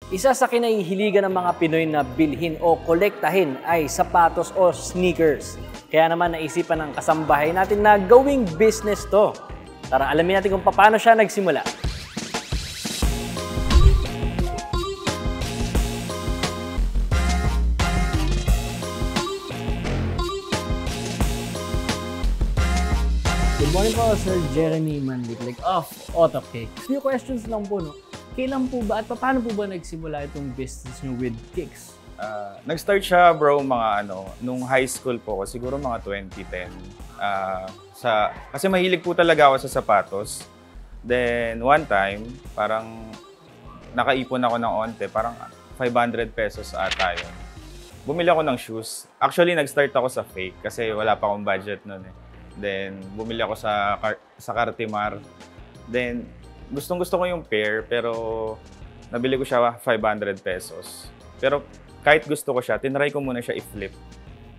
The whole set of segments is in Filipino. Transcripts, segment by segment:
Isa sa kinahihiligan ng mga Pinoy na bilhin o kolektahin ay sapatos o sneakers. Kaya naman naisipan ng kasambahay natin na gawing business to. Tara, alamin natin kung paano siya nagsimula. Good morning po, Sir Jeremy Manliklik of AutoCakes. Few questions lang po, no? Kailan po ba at paano po ba nagsimula itong business nyo with cakes? Nag-start siya bro nung high school po ako, siguro mga 2010. Kasi mahilig po talaga ako sa sapatos. Then one time, parang nakaipon ako ng onte, parang 500 pesos ata yun. Bumili ako ng shoes. Actually, nag-start ako sa fake kasi wala pa akong budget noon eh. Then bumili ako sa Cartimar. Then gustong-gusto ko yung pair, pero nabili ko siya 500 pesos. Pero kahit gusto ko siya, tinry ko muna siya i-flip.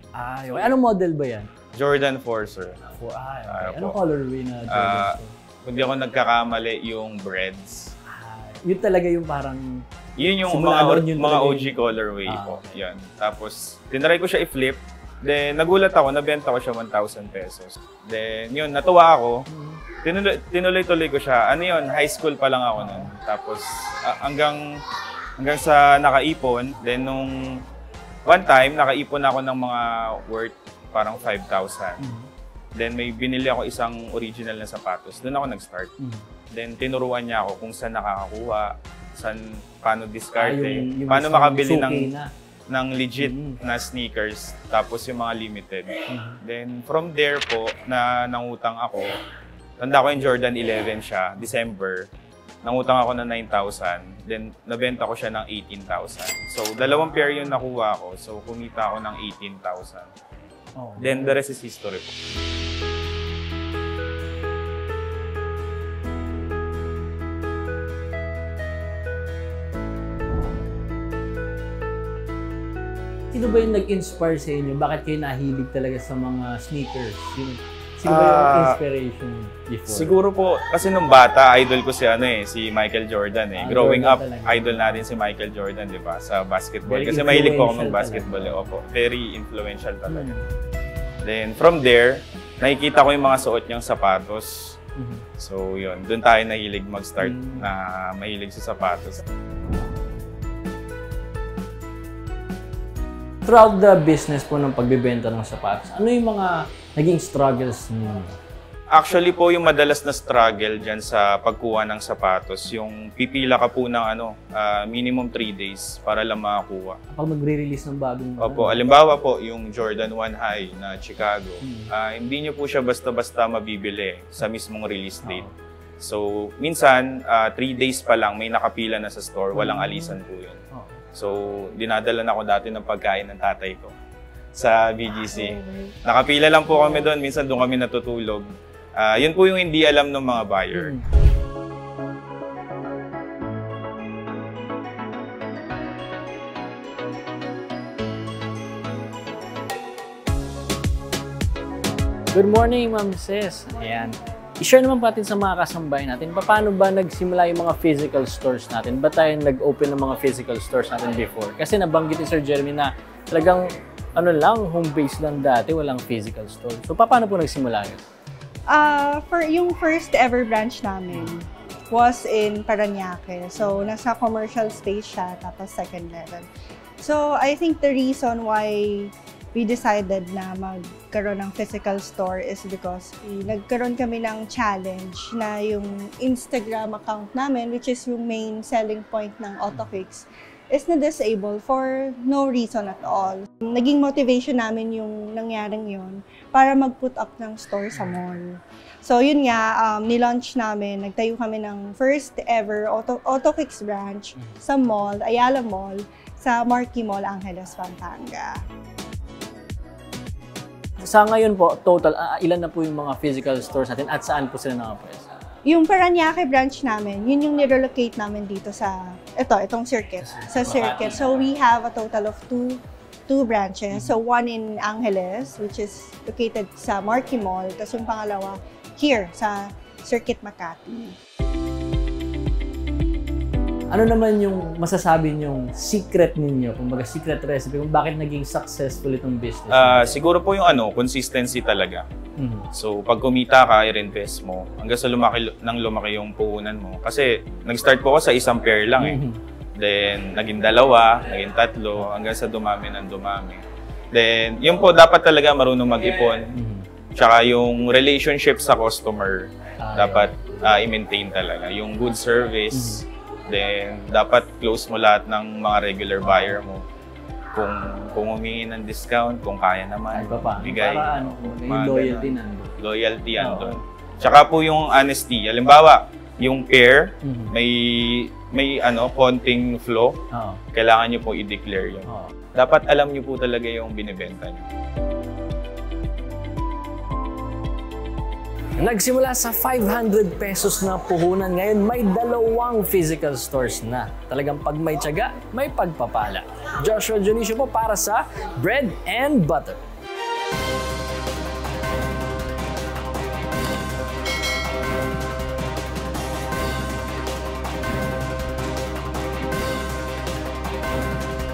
Okay. Anong model ba yan? Jordan 4, sir. Okay. Anong colorway na Jordan 4? Kung di ako nagkakamali, yung Breads. Yun talaga yung parang... Yun yung mga OG colorway po. Yan. Tapos, tinry ko siya i-flip. Then, nagulat ako, nabenta ko siya 1,000 pesos. Then, yun, natuwa ako. Tinuloy-tuloy ko siya. Ano yun, high school pa lang ako nun. Tapos, hanggang sa nakaipon. Then, nung one time, nakaipon ako ng mga worth parang 5,000. Then, may binili ako isang original na sapatos. Doon ako nag-start. Then, tinuruan niya ako kung saan nakakakuha, paano discarte, paano makabili ng legit na sneakers, tapos yung mga limited. Then, from there po, nangutang ako. Tanda ko yung Jordan 11 siya, December. Nangutang ako ng 9,000. Then, nabenta ko siya ng 18,000. So, dalawang pair yung nakuha ko. So, kumita ako ng 18,000. Then, the rest is history po. Sino ba yung nag-inspire sa inyo? Bakit kayo nahilig talaga sa mga sneakers? Sino ba yung inspiration before? Siguro po, kasi nung bata, idol ko si Michael Jordan eh. Growing up, idol natin si Michael Jordan, di ba? Sa basketball. Kasi mahilig po ako mag-basketball. Opo. Very influential talaga. Then from there, nakikita ko yung mga suot niyang sapatos. So yun, doon tayo nahilig mag-start na mahilig sa sapatos. Throughout the business po ng pagbebenta ng sapatos, ano yung mga naging struggles niyo? Actually po, yung madalas na struggle dyan sa pagkuha ng sapatos, yung pipila ka po ng minimum 3 days para lang makakuha. Kapag magre-release ng bagong... Opo, alimbawa po, yung Jordan 1 High na Chicago, hindi nyo po siya basta-basta mabibili sa mismong release date. So, minsan, 3 days pa lang, may nakapila na sa store, walang alisan po yun. So, dinadala na ako dati ng pagkain ng tatay ko sa BGC. Nakapila lang po kami doon, minsan doon kami natutulog. Yun po yung hindi alam ng mga buyer. Good morning, Ma'am Sis. Ayan. I-share naman natin sa mga kasambahay natin, paano ba nagsimula yung mga physical stores natin? Ba't tayo nag-open ng mga physical stores natin before? Kasi nabanggit ni Sir Jeremy na talagang home base lang dati, walang physical store. So, paano po nagsimula yun? For yung first ever branch namin was in Parañaque. So, nasa commercial space siya, tapos second level. So, I think the reason why we decided na magkaroon ng physical store is because nagkaroon kami ng challenge na yung Instagram account namin, which is yung main selling point ng AutoCakes, is na-disable for no reason at all. Naging motivation namin yung nangyaring yun para mag-put up ng store sa mall. So yun nga, nilaunch namin, nagtayo kami ng first ever AutoCakes branch sa mall, Ayala Mall, sa Marquee Mall, Angeles, Pampanga. Sa ngayon po, total, ilan na po yung mga physical stores natin at saan po sila nakapwesto? Yung Parañaque branch namin, yun yung nirelocate namin dito sa, itong circuit, sa circuit. So we have a total of two branches. So one in Angeles, which is located sa Marquee Mall, tapos yung pangalawa here sa Circuit Makati. Ano naman yung masasabi niyong secret ninyo, kumbaga secret recipe, kung bakit naging successful itong business? Siguro po yung consistency talaga. So, pag kumita ka, i-reinvest mo hanggang sa lumaki yung puhunan mo. Kasi, nag-start po ako sa isang pair lang eh. Then, naging 2, naging 3, hanggang sa dumami ng dumami. Then, yun po, dapat talaga marunong mag-ipon. Tsaka yung relationship sa customer, dapat i-maintain talaga. Yung good service, then, dapat close mo lahat ng mga regular buyer mo. Kung humingi ng discount, kung kaya naman, bigay. Para yung loyalty nandun. Loyalty nandun. Tsaka po yung honesty. Halimbawa, yung pair, may konting flow, kailangan nyo po i-declare yun. Dapat alam nyo po talaga yung binibenta nyo. Nagsimula sa 500 pesos na puhunan, ngayon may 2 physical stores na. Talagang pag may tiyaga, may pagpapala. Joshua Dionisio po para sa Bread and Butter.